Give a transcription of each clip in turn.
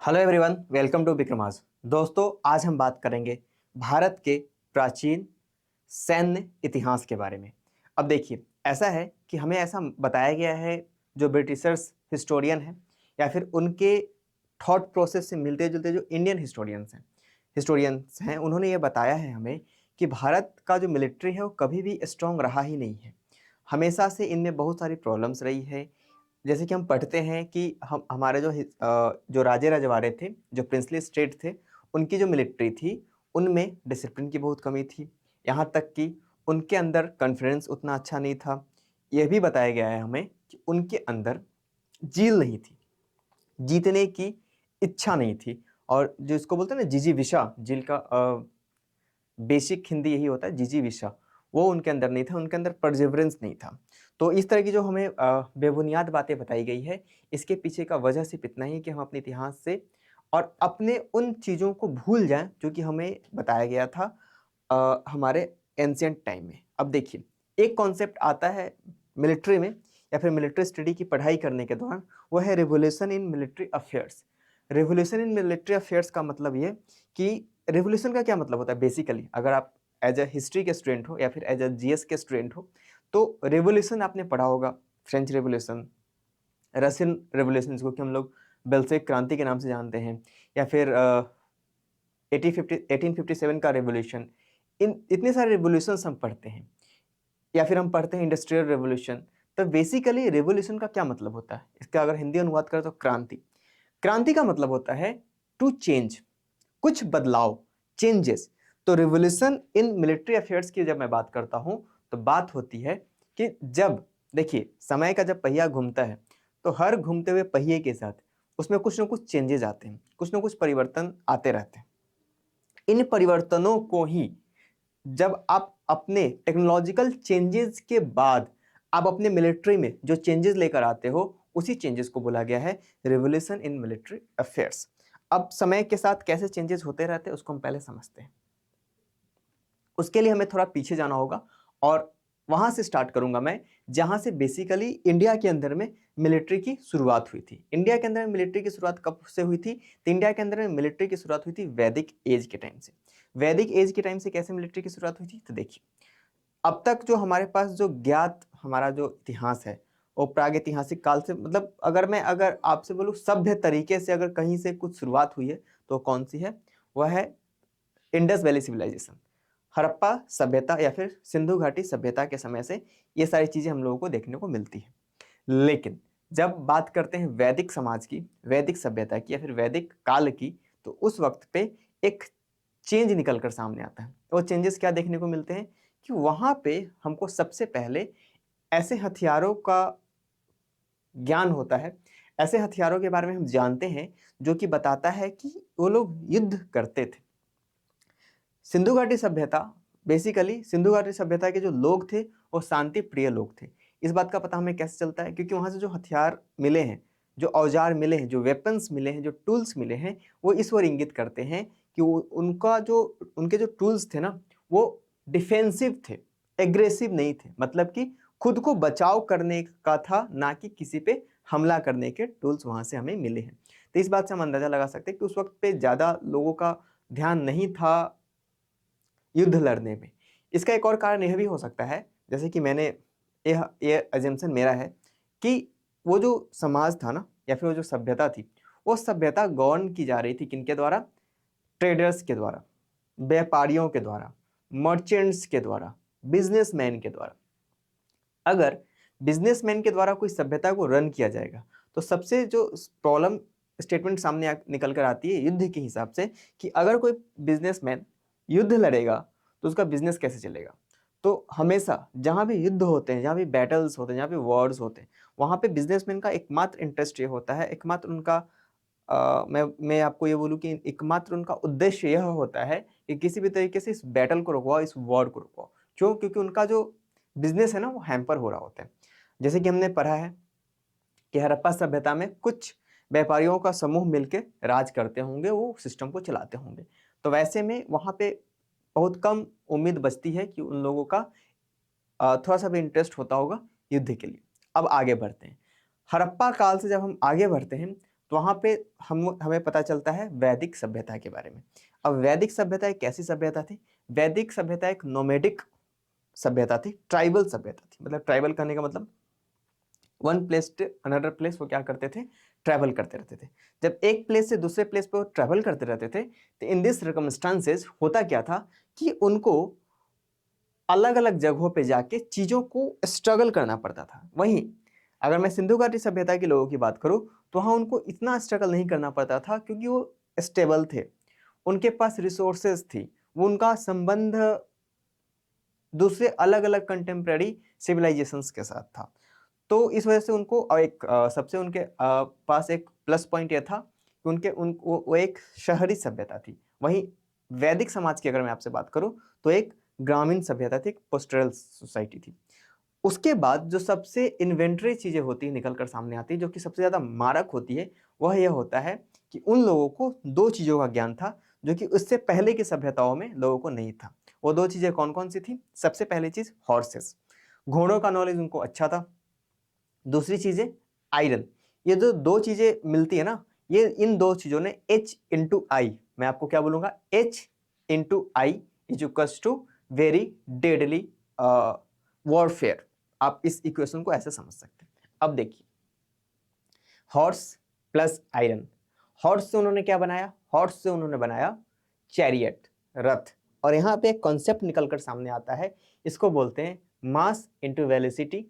Hello everyone, welcome to Vikramas. दोस्तों, आज हम बात करेंगे भारत के प्राचीन सैन्य इतिहास के बारे में। अब देखिए, ऐसा है कि हमें ऐसा बताया गया है, जो ब्रिटिशर्स हिस्टोरियन हैं या फिर उनके थॉट प्रोसेस से मिलते जुलते जो इंडियन हिस्टोरियंस हैं उन्होंने ये बताया है हमें कि भारत का जो मिलिट्री है वो कभी भी स्ट्रांग रहा ही नहीं है। हमेशा से इनमें बहुत सारी प्रॉब्लम्स रही है। जैसे कि हम पढ़ते हैं कि हम हमारे जो राजे रजवाड़े थे, जो प्रिंसली स्टेट थे, उनकी जो मिलिट्री थी उनमें डिसिप्लिन की बहुत कमी थी। यहाँ तक कि उनके अंदर कॉन्फिडेंस उतना अच्छा नहीं था। यह भी बताया गया है हमें कि उनके अंदर जील नहीं थी, जीतने की इच्छा नहीं थी। और जो इसको बोलते हैं ना जिजीविषा, जील का बेसिक हिंदी यही होता है, जिजीविषा, वो उनके अंदर नहीं था, उनके अंदर परसिवरेंस नहीं था। तो इस तरह की जो हमें बेबुनियाद बातें बताई गई है, इसके पीछे का वजह सिर्फ इतना ही कि हम अपने इतिहास से और अपने उन चीज़ों को भूल जाएं जो कि हमें बताया गया था हमारे एंशियंट टाइम में। अब देखिए, एक कॉन्सेप्ट आता है मिलिट्री में या फिर मिलिट्री स्टडी की पढ़ाई करने के दौरान, वह है revolution in military affairs. Revolution in military affairs का मतलब ये कि रिवोल्यूशन का क्या मतलब होता है बेसिकली। अगर आप एज अ हिस्ट्री के स्टूडेंट हो या फिर एज अ जीएस के स्टूडेंट हो तो रिवोल्यूशन आपने पढ़ा होगा। फ्रेंच रिवोल्यूशन, रशियन रिवोल्यूशन, जिसको कि हम लोग बेल्शेविक क्रांति के नाम से जानते हैं, या फिर 1857 का रिवोल्यूशन। इन इतने सारे रिवोल्यूशन हम पढ़ते हैं, या फिर हम पढ़ते हैं इंडस्ट्रियल रिवोल्यूशन। तो बेसिकली रिवोल्यूशन का क्या मतलब होता है, इसका अगर हिंदी अनुवाद करें तो क्रांति। क्रांति का मतलब होता है टू चेंज, कुछ बदलाव, चेंजेस। तो रिवोल्यूशन इन मिलिट्री अफेयर्स की जब मैं बात करता हूं तो बात होती है कि जब देखिए समय का जब पहिया घूमता है तो हर घूमते हुए पहिए के साथ उसमें कुछ ना कुछ चेंजेस आते हैं, कुछ ना कुछ परिवर्तन आते रहते हैं। इन परिवर्तनों को ही जब आप अपने टेक्नोलॉजिकल चेंजेस के बाद आप अपने मिलिट्री में जो चेंजेस लेकर आते हो, उसी चेंजेस को बोला गया है रिवोल्यूशन इन मिलिट्री अफेयर्स। अब समय के साथ कैसे चेंजेस होते रहते हैं उसको हम पहले समझते हैं। उसके लिए हमें थोड़ा पीछे जाना होगा और वहां से स्टार्ट करूंगा मैं, जहां से बेसिकली इंडिया के अंदर में मिलिट्री की शुरुआत हुई थी। इंडिया के अंदर में मिलिट्री की शुरुआत कब से हुई थी? तो इंडिया के अंदर में मिलिट्री की शुरुआत हुई थी वैदिक एज के टाइम से। वैदिक एज के टाइम से कैसे मिलिट्री की शुरुआत हुई थी? तो देखिए, अब तक जो हमारे पास जो ज्ञात हमारा जो इतिहास है वो प्रागैतिहासिक काल से, मतलब अगर आपसे बोलूं सभ्य तरीके से अगर कहीं से कुछ शुरुआत हुई है तो कौन सी है? वह है इंडस वैली सिविलाइजेशन। हड़प्पा सभ्यता या फिर सिंधु घाटी सभ्यता के समय से ये सारी चीजें हम लोगों को देखने को मिलती है। लेकिन जब बात करते हैं वैदिक समाज की, वैदिक सभ्यता की या फिर वैदिक काल की, तो उस वक्त पे एक चेंज निकल कर सामने आता है। वो चेंजेस क्या देखने को मिलते हैं कि वहां पे हमको सबसे पहले ऐसे हथियारों का ज्ञान होता है, ऐसे हथियारों के बारे में हम जानते हैं जो कि बताता है कि वो लोग युद्ध करते थे। सिंधु घाटी सभ्यता, बेसिकली सिंधु घाटी सभ्यता के जो लोग थे वो शांति प्रिय लोग थे। इस बात का पता हमें कैसे चलता है? क्योंकि वहां से जो हथियार मिले हैं, जो औजार मिले हैं, जो वेपन्स मिले हैं, जो टूल्स मिले हैं, वो इस ओर इंगित करते हैं कि उनके जो टूल्स थे ना, वो डिफेंसिव थे, एग्रेसिव नहीं थे। मतलब कि खुद को बचाव करने का था, ना कि किसी पे हमला करने के टूल्स वहां से हमें मिले हैं। तो इस बात से हम अंदाजा लगा सकते हैं कि उस वक्त पे ज्यादा लोगों का ध्यान नहीं था युद्ध लड़ने में। इसका एक और कारण यह भी हो सकता है, जैसे कि ये अजम्पशन मेरा है कि वो जो समाज था ना या फिर वो जो सभ्यता थी, वो सभ्यता गवर्न की जा रही थी किनके द्वारा? ट्रेडर्स के द्वारा, व्यापारियों के द्वारा, मर्चेंट्स के द्वारा, बिजनेसमैन के द्वारा। अगर बिजनेसमैन के द्वारा कोई सभ्यता को रन किया जाएगा तो सबसे जो प्रॉब्लम स्टेटमेंट सामने निकल कर आती है युद्ध के हिसाब से, कि अगर कोई बिजनेसमैन युद्ध लड़ेगा तो उसका बिजनेस कैसे चलेगा? तो हमेशा जहां भी युद्ध होते हैं, जहां भी बैटल्स होते हैं, जहां भी वॉर्स होते हैं, वहां पे बिजनेसमैन का एकमात्र इंटरेस्ट ये होता है, एकमात्र उनका मैं आपको ये बोलूं कि एकमात्र उनका उद्देश्य यह होता है कि किसी भी तरीके से इस बैटल को रुकवाओ, इस वॉर को रुकवाओ। क्यों? क्योंकि उनका जो बिजनेस है ना वो हैम्पर हो रहा होता है। जैसे कि हमने पढ़ा है कि हड़प्पा सभ्यता में कुछ व्यापारियों का समूह मिलकर राज करते होंगे, वो सिस्टम को चलाते होंगे। तो वैसे में वहां पे बहुत कम उम्मीद बचती है कि उन लोगों का थोड़ा सा भी इंटरेस्ट होता होगा युद्ध के लिए। अब आगे बढ़ते हैं। हड़प्पा काल से जब हम आगे बढ़ते हैं तो वहाँ पे हमें पता चलता है वैदिक सभ्यता के बारे में। अब वैदिक सभ्यता एक कैसी सभ्यता थी? वैदिक सभ्यता एक नोमेडिक सभ्यता थी, ट्राइबल सभ्यता थी। मतलब ट्राइबल करने का मतलब one place to another place वो क्या करते थे? ट्रैवल करते रहते थे। जब एक प्लेस से दूसरे प्लेस पे वो ट्रैवल करते रहते थे तो इन दिस सर्कमस्टांसेस होता क्या था कि उनको अलग अलग जगहों पे जाके चीजों को स्ट्रगल करना पड़ता था। वहीं अगर मैं सिंधु घाटी सभ्यता के लोगों की बात करूं तो वहां उनको इतना स्ट्रगल नहीं करना पड़ता था क्योंकि वो स्टेबल थे, उनके पास रिसोर्सेज थी, वो उनका संबंध दूसरे अलग अलग कंटेम्प्रेरी सिविलाइजेशंस के साथ था। तो इस वजह से उनको एक सबसे उनके पास एक प्लस पॉइंट यह था कि वो एक शहरी सभ्यता थी। वहीं वैदिक समाज की अगर मैं आपसे बात करूं तो एक ग्रामीण सभ्यता थी, एक पोस्टरल सोसाइटी थी। उसके बाद जो सबसे इन्वेंटरी चीजें होती है निकल कर सामने आती है, जो कि सबसे ज्यादा मारक होती है, वह यह होता है कि उन लोगों को दो चीजों का ज्ञान था जो कि उससे पहले की सभ्यताओं में लोगों को नहीं था। वो दो चीजें कौन कौन सी थी? सबसे पहली चीज हॉर्सेस, घोड़ों का नॉलेज उनको अच्छा था। दूसरी चीज है आयरन। ये जो दो चीजें मिलती है ना, ये इन दो चीजों ने H/I, मैं आपको क्या बोलूंगा, H/I is equals to very deadly warfare. आप इस इक्वेशन को ऐसे समझ सकते हैं। अब देखिए, हॉर्स प्लस आयरन, हॉर्स से उन्होंने क्या बनाया? हॉर्स से उन्होंने बनाया चैरियट, रथ। और यहाँ पे एक कॉन्सेप्ट निकलकर सामने आता है, इसको बोलते हैं मास इंटू वेलोसिटी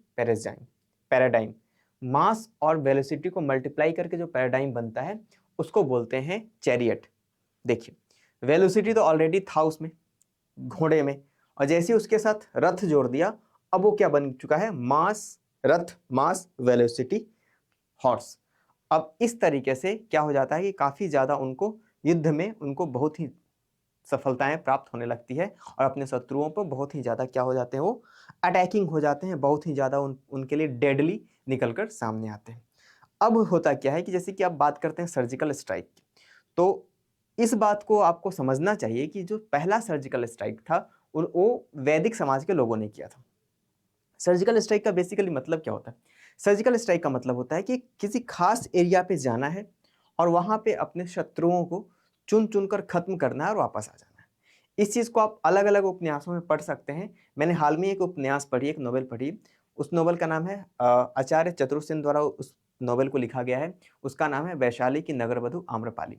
पैराडाइम। मास और वेलोसिटी को मल्टीप्लाई करके जो पैराडाइम बनता है उसको बोलते हैं चैरियट। देखिए, वेलोसिटी तो ऑलरेडी था उसमें, घोड़े में, और जैसे ही उसके साथ रथ जोड़ दिया, अब वो क्या बन चुका है? मास रथ, मास वेलोसिटी हॉर्स। अब इस तरीके से क्या हो जाता है कि काफी ज्यादा उनको युद्ध में उनको बहुत ही सफलताएं प्राप्त होने लगती है और अपने शत्रुओं पर बहुत ही ज्यादा क्या हो जाते हैं? वो अटैकिंग हो जाते हैं, बहुत ही ज्यादा उनके लिए डेडली निकलकर सामने आते हैं। अब होता क्या है कि जैसे कि आप बात करते हैं सर्जिकल स्ट्राइक की, तो इस बात को आपको समझना चाहिए कि जो पहला सर्जिकल स्ट्राइक था वो वैदिक समाज के लोगों ने किया था। सर्जिकल स्ट्राइक का बेसिकली मतलब क्या होता है? सर्जिकल स्ट्राइक का मतलब होता है कि किसी खास एरिया पे जाना है और वहां पे अपने शत्रुओं को चुन चुन कर खत्म करना है और वापस आ जाना है। इस चीज को आप अलग अलग उपन्यासों में पढ़ सकते हैं। मैंने हाल में एक उपन्यास पढ़ी, एक नोवेल पढ़ी, उस नोवेल का नाम है आचार्य चतुरसेन द्वारा उस नोवेल को लिखा गया है। उसका नाम है वैशाली की नगरवधु आम्रपाली।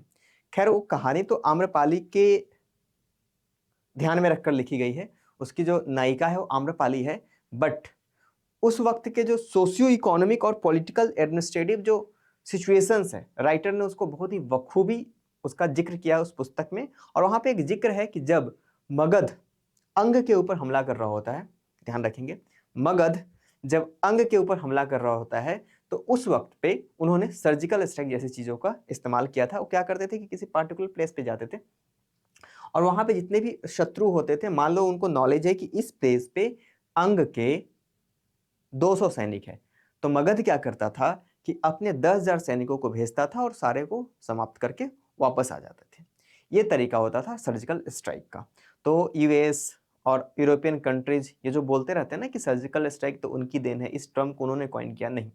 खैर, वो कहानी तो आम्रपाली के ध्यान में रखकर लिखी गई है, उसकी जो नायिका है वो आम्रपाली है, बट उस वक्त के जो सोशियो इकोनॉमिक और पॉलिटिकल एडमिनिस्ट्रेटिव जो सिचुएशंस है, राइटर ने उसको बहुत ही बखूबी उसका जिक्र किया उस पुस्तक में। और वहां पे एक जिक्र है कि जब मगध अंग के ऊपर हमला कर रहा होता है, ध्यान रखेंगे, मगध जब अंग के ऊपर हमला कर रहा होता है तो उस वक्त पे उन्होंने सर्जिकल स्ट्राइक जैसी चीजों का इस्तेमाल किया था। वो क्या करते थे कि किसी पार्टिकुलर प्लेस पे जाते थे और वहां पे जितने भी शत्रु होते थे, मान लो उनको नॉलेज है कि इस प्लेस पे अंग के 200 सैनिक है, तो मगध क्या करता था कि अपने 10,000 सैनिकों को भेजता था और सारे को समाप्त करके वापस आ जाते थे। ये तरीका होता था सर्जिकल स्ट्राइक का। तो यूएस और यूरोपियन कंट्रीज ये जो बोलते रहते हैं ना कि सर्जिकल स्ट्राइक तो उनकी देन है, इस टर्म को उन्होंने कॉइन किया नहीं।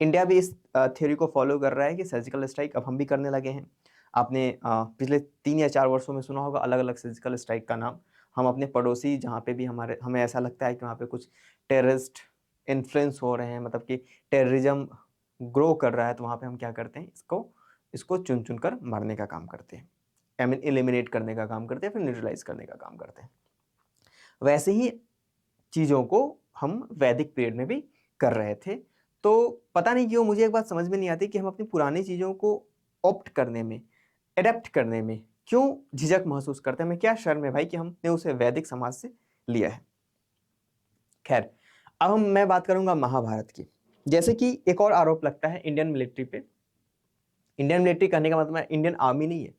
इंडिया भी इस थ्योरी को फॉलो कर रहा है कि सर्जिकल स्ट्राइक अब हम भी करने लगे हैं। आपने पिछले 3 या 4 वर्षों में सुना होगा अलग अलग सर्जिकल स्ट्राइक का नाम। हम अपने पड़ोसी जहाँ पे भी हमें ऐसा लगता है कि वहाँ पे कुछ टेररिस्ट इन्फ्लुएंस हो रहे हैं, मतलब कि टेररिज्म ग्रो कर रहा है, तो वहाँ पे हम क्या करते हैं? इसको चुन चुन कर मारने का काम करते हैं, आई मीन एलिमिनेट करने का काम करते हैं, फिर न्यूट्रलाइज करने का काम करते हैं। वैसे ही चीज़ों को हम वैदिक पीरियड में भी कर रहे थे। तो पता नहीं क्यों मुझे एक बात समझ में नहीं आती कि हम अपनी पुरानी चीज़ों को ऑप्ट करने में, एडेप्ट करने में क्यों झिझक महसूस करते हैं? हमें क्या शर्म है भाई कि हमने उसे वैदिक समाज से लिया है। खैर, अब मैं बात करूंगा महाभारत की। जैसे कि एक और आरोप लगता है इंडियन मिलिट्री पे। इंडियन मिलिट्री कहने का मतलब इंडियन आर्मी नहीं है,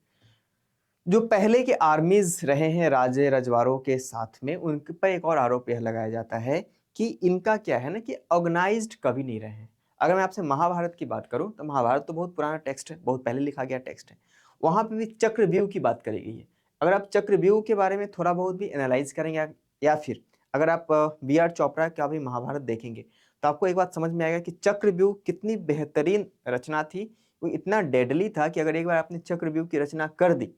जो पहले के आर्मीज रहे हैं राजे रजवाड़ों के साथ में, उनके पर एक और आरोप यह लगाया जाता है कि इनका क्या है ना कि ऑर्गेनाइज्ड कभी नहीं रहे हैं। अगर मैं आपसे महाभारत की बात करूं तो महाभारत तो बहुत पुराना टेक्स्ट है, बहुत पहले लिखा गया टेक्स्ट है। वहां पे भी चक्रव्यूह की बात करी गई है। अगर आप चक्रव्यूह के बारे में थोड़ा बहुत भी एनालाइज करेंगे या फिर अगर आप B.R. चोपड़ा का भी महाभारत देखेंगे तो आपको एक बात समझ में आएगा कि चक्रव्यूह कितनी बेहतरीन रचना थी वो इतना डेडली था कि अगर एक बार आपने चक्रव्यूह की रचना कर दी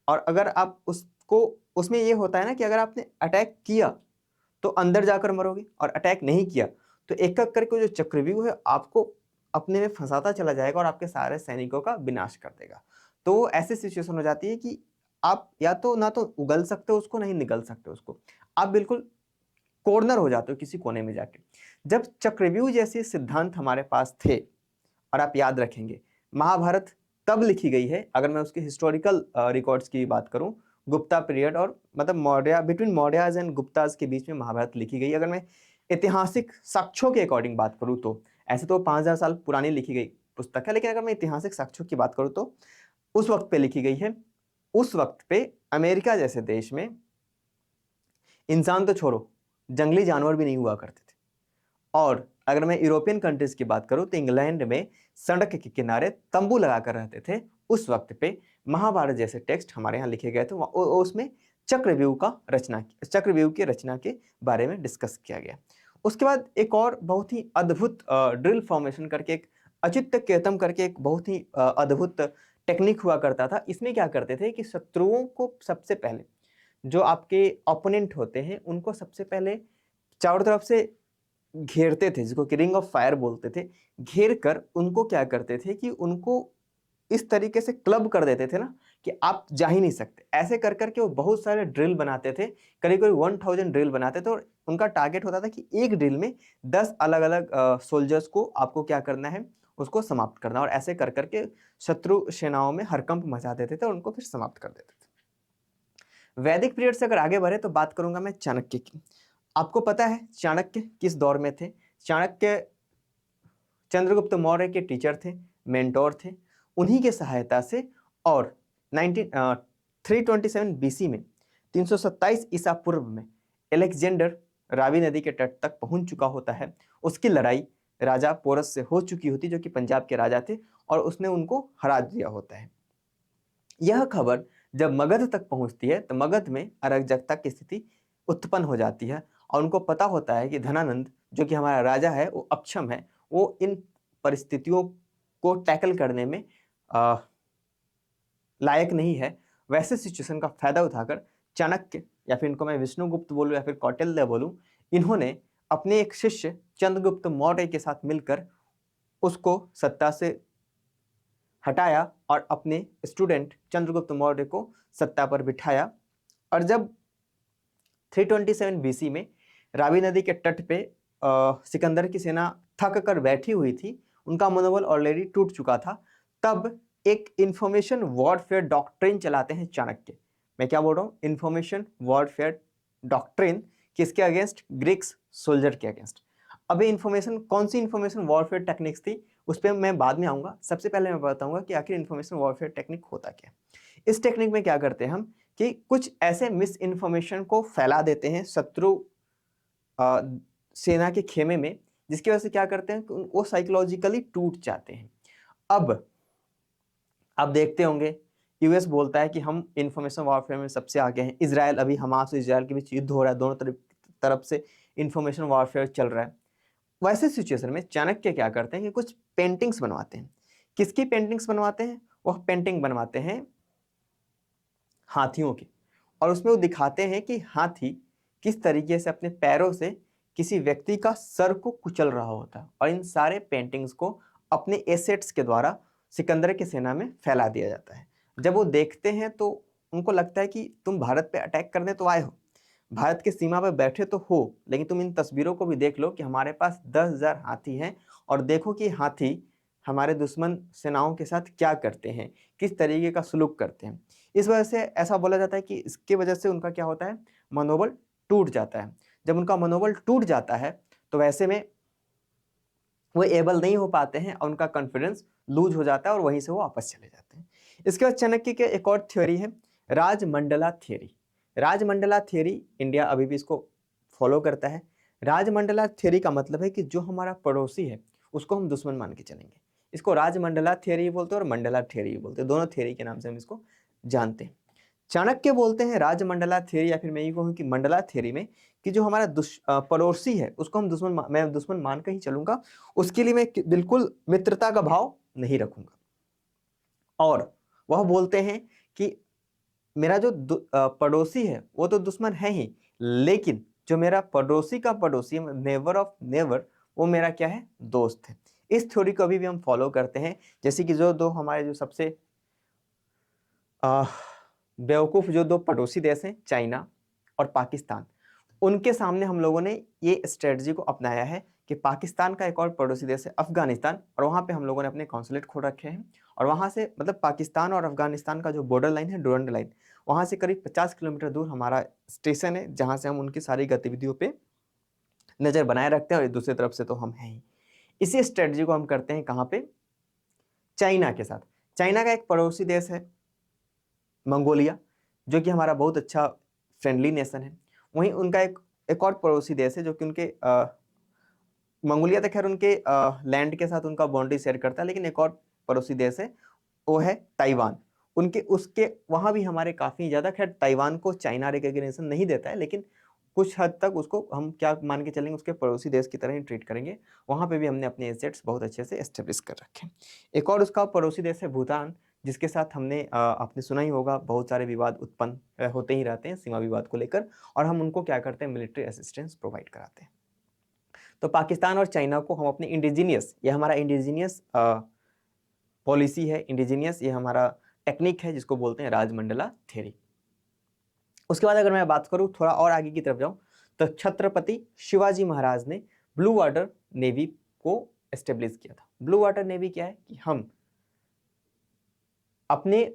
और अगर आप उसको, उसमें ये होता है ना कि अगर आपने अटैक किया तो अंदर जाकर मरोगे और अटैक नहीं किया तो एक एक करके जो चक्रव्यूह है आपको अपने में फंसाता चला जाएगा और आपके सारे सैनिकों का विनाश कर देगा। तो ऐसी सिचुएशन हो जाती है कि आप या तो ना तो उगल सकते हो उसको, नहीं निगल सकते उसको, आप बिल्कुल कॉर्नर हो जाते हो किसी कोने में जाके। जब चक्रव्यूह जैसे सिद्धांत हमारे पास थे, और आप याद रखेंगे महाभारत तब लिखी गई है, अगर मैं उसके हिस्टोरिकल रिकॉर्ड्स की बात करूं, गुप्ता पीरियड और मतलब Maurya, between Mauryas and Gupta's के बीच में महाभारत लिखी गई। अगर मैं ऐतिहासिक साक्ष्यों के अकॉर्डिंग बात करूं तो ऐसे तो 5000 साल पुरानी लिखी गई पुस्तक है, लेकिन अगर मैं ऐतिहासिक साक्ष्यों की बात करूं तो उस वक्त पे लिखी गई है। उस वक्त पे अमेरिका जैसे देश में इंसान तो छोड़ो, जंगली जानवर भी नहीं हुआ करते थे। और अगर मैं यूरोपियन कंट्रीज की बात करूं तो इंग्लैंड में सड़क के किनारे तंबू लगाकर रहते थे। उस वक्त पे महाभारत जैसे टेक्स्ट हमारे यहाँ लिखे गए थे, उसमें चक्रव्यूह की रचना के बारे में डिस्कस किया गया। उसके बाद एक और बहुत ही अद्भुत ड्रिल फॉर्मेशन करके, एक अचित्य केतम करके एक बहुत ही अद्भुत टेक्निक हुआ करता था। इसमें क्या करते थे कि शत्रुओं को सबसे पहले, जो आपके ओपोनेंट होते हैं उनको सबसे पहले चारों तरफ से घेरते थे, जिसको कि रिंग ऑफ फायर बोलते थे। घेर कर उनको क्या करते थे कि उनको इस तरीके से क्लब कर देते थे ना कि आप जा ही नहीं सकते। ऐसे कर करके वो बहुत सारे ड्रिल बनाते थे, करीब करीब 1000 ड्रिल बनाते थे, और उनका टारगेट होता था कि एक ड्रिल में 10 अलग अलग सोल्जर्स को आपको क्या करना है, उसको समाप्त करना। और ऐसे कर करके शत्रु सेनाओं में हरकंप मचा देते थे और उनको फिर समाप्त कर देते थे। वैदिक पीरियड से अगर आगे बढ़े तो बात करूंगा मैं चाणक्य की। आपको पता है चाणक्य किस दौर में थे? चाणक्य चंद्रगुप्त मौर्य के टीचर थे, मेंटोर थे। उन्हीं के सहायता से और 327 बीसी में, 327 ईसा पूर्व में अलेक्जेंडर रावी नदी के तट तक पहुंच चुका होता है। उसकी लड़ाई राजा पोरस से हो चुकी होती, जो कि पंजाब के राजा थे, और उसने उनको हरा दिया होता है। यह खबर जब मगध तक पहुंचती है तो मगध में अराजकता की स्थिति उत्पन्न हो जाती है, और उनको पता होता है कि धनानंद जो कि हमारा राजा है वो अक्षम है, वो इन परिस्थितियों को टैकल करने में लायक नहीं है। वैसे सिचुएशन का फायदा उठाकर चाणक्य, या फिर इनको मैं विष्णुगुप्त बोलूं या फिर कौटिल्य बोलूं, इन्होंने अपने एक शिष्य चंद्रगुप्त मौर्य के साथ मिलकर उसको सत्ता से हटाया और अपने स्टूडेंट चंद्रगुप्त मौर्य को सत्ता पर बिठाया। और जब 327 बीसी में रावी नदी के तट पे सिकंदर की सेना थक कर बैठी हुई थी, उनका मनोबल ऑलरेडी टूट चुका था, तब एक इंफॉर्मेशन वॉरफेयर डॉक्ट्रिन चलाते हैं चाणक्य। मैं क्या बोल रहा हूँ? Information warfare doctrine. किसके अगेंस्ट? ग्रीक्स सोल्जर के अगेंस्ट। अब ये इंफॉर्मेशन, कौन सी इंफॉर्मेशन वॉरफेयर टेक्निक्स थी उस पर मैं बाद में आऊंगा। सबसे पहले मैं बताऊंगा कि आखिर इंफॉर्मेशन वॉरफेयर टेक्निक होता क्या। इस टेक्निक में क्या करते हैं हम कि कुछ ऐसे मिस इन्फॉर्मेशन को फैला देते हैं शत्रु सेना के खेमे में, जिसकी वजह से क्या करते हैं कि वो साइकोलॉजिकली टूट जाते हैं। अब आप देखते होंगे यूएस बोलता है कि हम इंफॉर्मेशन वॉरफेयर में सबसे आगे हैं। इजराइल, अभी हमास और इजराइल के बीच युद्ध हो रहा है, दोनों तरफ से इंफॉर्मेशन वॉरफेयर चल रहा है। वैसे सिचुएशन में चाणक्य क्या करते हैं कि कुछ पेंटिंग्स बनवाते हैं। किसकी पेंटिंग्स बनवाते हैं? वह पेंटिंग बनवाते हैं हाथियों की, और उसमें वो दिखाते हैं कि हाथी किस तरीके से अपने पैरों से किसी व्यक्ति का सर को कुचल रहा होता है। और इन सारे पेंटिंग्स को अपने एसेट्स के द्वारा सिकंदर की सेना में फैला दिया जाता है। जब वो देखते हैं तो उनको लगता है कि तुम भारत पे अटैक करने तो आए हो, भारत की सीमा पर बैठे तो हो, लेकिन तुम इन तस्वीरों को भी देख लो कि हमारे पास 10,000 हाथी हैं, और देखो कि हाथी हमारे दुश्मन सेनाओं के साथ क्या करते हैं, किस तरीके का सलूक करते हैं। इस वजह से ऐसा बोला जाता है कि इसके वजह से उनका क्या होता है, मनोबल टूट जाता है। जब उनका मनोबल टूट जाता है तो वैसे में वो एबल नहीं हो पाते हैं और उनका कॉन्फिडेंस लूज हो जाता है और वहीं से वो वापस चले जाते हैं। इसके बाद चाणक्य के एक और थ्योरी है, राजमंडला थ्योरी। राजमंडला थ्योरी, इंडिया अभी भी इसको फॉलो करता है। राजमंडला थ्योरी का मतलब है कि जो हमारा पड़ोसी है उसको हम दुश्मन मान के चलेंगे। इसको राजमंडला थ्योरी बोलते हैं और मंडला थ्योरी बोलते हैं, दोनों थ्योरी के नाम से हम इसको जानते हैं। चाणक्य बोलते हैं राजमंडला थ्योरी, या फिर मैं ये कहूँ कि मंडला थ्योरी में, कि जो हमारा पड़ोसी है उसको हम मैं दुश्मन मान के ही चलूंगा, उसके लिए मैं बिल्कुल मित्रता का भाव नहीं रखूंगा। और वह बोलते हैं कि मेरा जो पड़ोसी है वो तो दुश्मन है ही, लेकिन जो मेरा पड़ोसी का पड़ोसी, नेबर ऑफ नेबर, वो मेरा क्या है, दोस्त है। इस थ्योरी को अभी भी हम फॉलो करते हैं। जैसे कि जो दो हमारे जो सबसे बेवकूफ़ जो दो पड़ोसी देश हैं, चाइना और पाकिस्तान, उनके सामने हम लोगों ने ये स्ट्रेटजी को अपनाया है कि पाकिस्तान का एक और पड़ोसी देश है अफगानिस्तान, और वहाँ पे हम लोगों ने अपने कॉन्सुलेट खोल रखे हैं। और वहाँ से मतलब पाकिस्तान और अफगानिस्तान का जो बॉर्डर लाइन है, डुरंड लाइन, वहाँ से करीब 50 किलोमीटर दूर हमारा स्टेशन है, जहाँ से हम उनकी सारी गतिविधियों पे नज़र बनाए रखते हैं, और दूसरी तरफ से तो हम हैं ही। इसी स्ट्रेटजी को हम करते हैं कहाँ पे, चाइना के साथ। चाइना का एक पड़ोसी देश है मंगोलिया, जो कि हमारा बहुत अच्छा फ्रेंडली नेशन है। वहीं उनका एक और पड़ोसी देश है जो कि उनके मंगोलिया तो खैर उनके लैंड के साथ उनका बाउंड्री शेयर करता है, लेकिन एक और पड़ोसी देश है, वो है ताइवान। उनके उसके वहाँ भी हमारे काफ़ी ज़्यादा, खैर ताइवान को चाइना रिकॉग्निशन नहीं देता है, लेकिन कुछ हद तक उसको हम क्या मान के चलेंगे, उसके पड़ोसी देश की तरह ही ट्रीट करेंगे। वहाँ पे भी हमने अपने एसेट्स बहुत अच्छे से एस्टेब्लिश कर रखे हैं। एक और उसका पड़ोसी देश है भूटान, जिसके साथ हमने आपने सुना ही होगा, बहुत सारे विवाद उत्पन्न होते ही रहते हैं सीमा विवाद को लेकर, और हम उनको क्या करते हैं, मिलिट्री असिस्टेंस प्रोवाइड कराते हैं। तो पाकिस्तान और चाइना को हम अपने इंडिजीनियस, ये हमारा इंडिजीनियस पॉलिसी है, इंडिजीनियस ये हमारा टेक्निक है, जिसको बोलते हैं राजमंडला थ्योरी। उसके बाद अगर मैं बात करूं, थोड़ा और आगे की तरफ जाऊं, तो छत्रपति शिवाजी महाराज ने ब्लू वाटर नेवी को एस्टेब्लिश किया था। ब्लू वाटर नेवी क्या है कि हम अपने,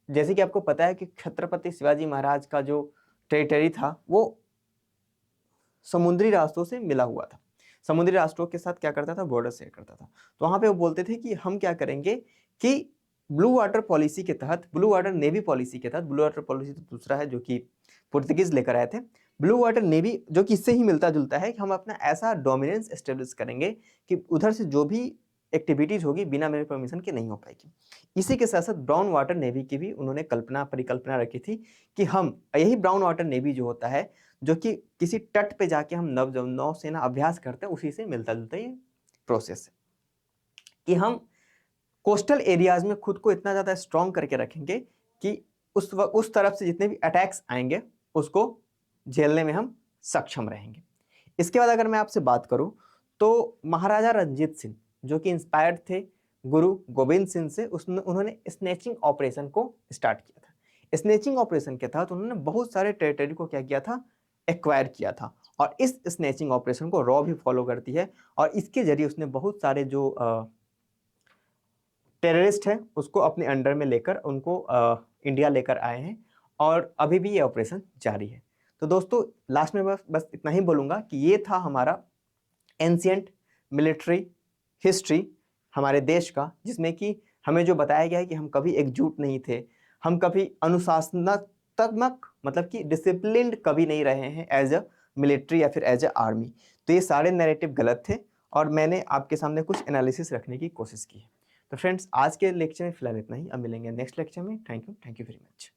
जैसे कि आपको पता है कि छत्रपति शिवाजी महाराज का जो टेरिटरी था वो समुद्री रास्तों से मिला हुआ था, समुद्री राष्ट्रों के साथ क्या करता था, बॉर्डर शेयर करता था। तो वहां पे वो बोलते थे कि हम क्या करेंगे कि ब्लू वाटर पॉलिसी के तहत, ब्लू वाटर नेवी पॉलिसी के तहत, ब्लू वाटर पॉलिसी तो दूसरा है जो कि पुर्तगीज लेकर आए थे, ब्लू वाटर नेवी जो कि इससे ही मिलता जुलता है, कि हम अपना ऐसा डोमिनेंस एस्टेब्लिश करेंगे कि उधर से जो भी एक्टिविटीज होगी बिना मेरे परमिशन के नहीं हो पाएगी। इसी के साथ साथ ब्राउन वाटर नेवी की भी उन्होंने परिकल्पना रखी थी कि हम यही ब्राउन वाटर नेवी जो होता है, जो कि किसी तट पे जाके हम नौसेना अभ्यास करते हैं, उसी से मिलता जुलता ये प्रोसेस है, कि हम कोस्टल एरियाज में खुद को इतना ज्यादा स्ट्रॉन्ग करके रखेंगे कि उस तरफ से जितने भी अटैक्स आएंगे उसको झेलने में हम सक्षम रहेंगे। इसके बाद अगर मैं आपसे बात करूं, तो महाराजा रंजीत सिंह जो कि इंस्पायर्ड थे गुरु गोविंद सिंह से, उन्होंने स्नेचिंग ऑपरेशन को स्टार्ट किया था। स्नेचिंग ऑपरेशन के तहत उन्होंने बहुत सारे टेरिटरी को क्या किया था, एक्वायर किया था। और इस स्नेचिंग ऑपरेशन को रॉ भी फॉलो करती है, और इसके जरिए उसने बहुत सारे जो टेररिस्ट हैं उसको अपने अंडर में लेकर उनको इंडिया लेकर आए हैं, और अभी भी ये ऑपरेशन जारी है। तो दोस्तों लास्ट में बस इतना ही बोलूँगा कि ये था हमारा एंशिएंट मिलिट्री हिस्ट्री हमारे देश का, जिसमें कि हमें जो बताया गया है कि हम कभी एकजुट नहीं थे, हम कभी अनुशासनात्मक मतलब कि डिसिप्लिन्ड कभी नहीं रहे हैं एज अ मिलिट्री या फिर एज अ आर्मी। तो ये सारे नैरेटिव गलत थे, और मैंने आपके सामने कुछ एनालिसिस रखने की कोशिश की है। तो फ्रेंड्स आज के लेक्चर में फिलहाल इतना ही, अब मिलेंगे नेक्स्ट लेक्चर में। Thank you very much.